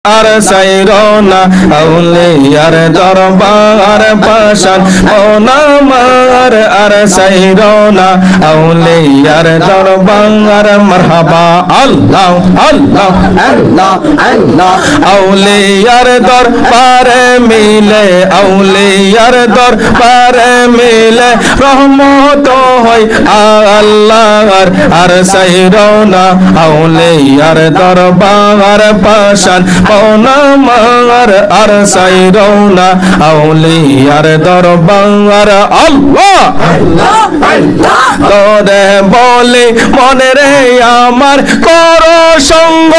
আর সাইরনা আউলিয়ার দরবার পাশান ওনামার আর সাইরনা আউলিয়ার দরবার মারহাবা আল্লাহ আল্লাহ আল্লাহ আল্লাহ আউলিয়ার দরবারে মিলে আউলিয়ার দরবারে মিলে রহমত হয় আল্লাহর আর সাইরনা আউলিয়ার দরবার পাশান ওনামার আর সাইরনা আউলিয়ার দরবার আল্লাহ তোরে বলে মনে রে আমার করো সঙ্গ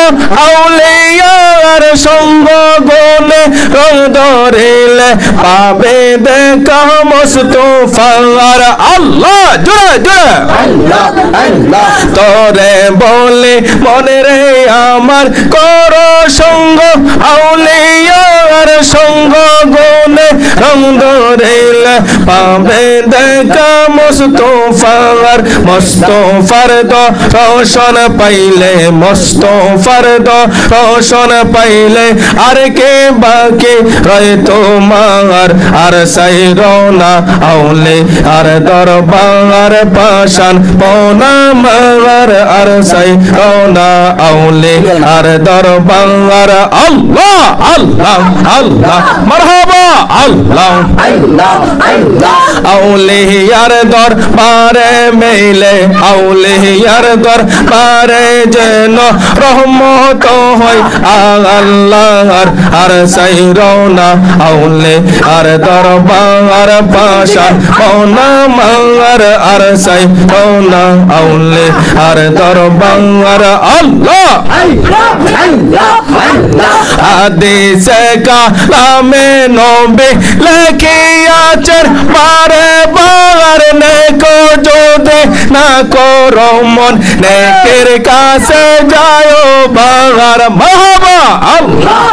আউলিয়ার সঙ্গ গুনে রং ধরিলে পাবে দেখা মুস্তাফার আল্লাহ জোরে জোরে আল্লাহ আল্লাহ তোরে বলে মনে রে আমার করো সঙ্গ আউলিয়ার সঙ্গ গুনে রং ধরিলে পাবে দেখা মুস্তাফার মুস্তাফার দর্শন পাইলে মুস্তাফার দর্শন পাইলে আর কে বাকি রয় তোমার আর সাইরনা আউলে আর দরবার পাশান ওনামার আর সাইরনা আউলে আর দরবার আল্লাহ আল্লাহ আল্লাহ মারহাবা আল্লাহ আল্লাহ আল্লাহ আউলিয়ার দরবারে মিলে আউলিয়ার দরবারে যেন রহমত হয় আল্লাহর আর সাইরনা আউলে আর দরবার পাশান ওনামার আর সাইরনা আউলে আর দরবার আল্লাহ হাদিসে কালামে নবী লেখিয়াছেন বারে বার নেকো যদি না করো মন নেকের কাছে যায় বাগার মাহবা আল্লাহ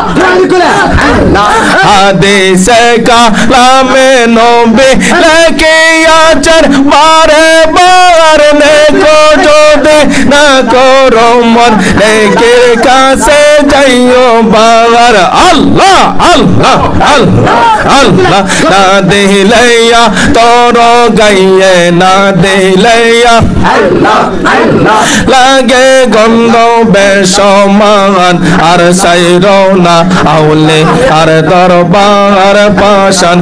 হাদিসে কালামে নবী লেখিয়াছেন বারে বার নেকো যদি না করো মন নেকের কাছে যাইও বাগার আল্লাহ আল্লাহ আল্লাহ আল্লাহ না দিলাইয়া তোর গাইয়ে না দিলাইয়া আল্লাহ আল্লাহ লাগে গন্ধ বেসমান আর সাইরনা আউলে আর দরবার পাশান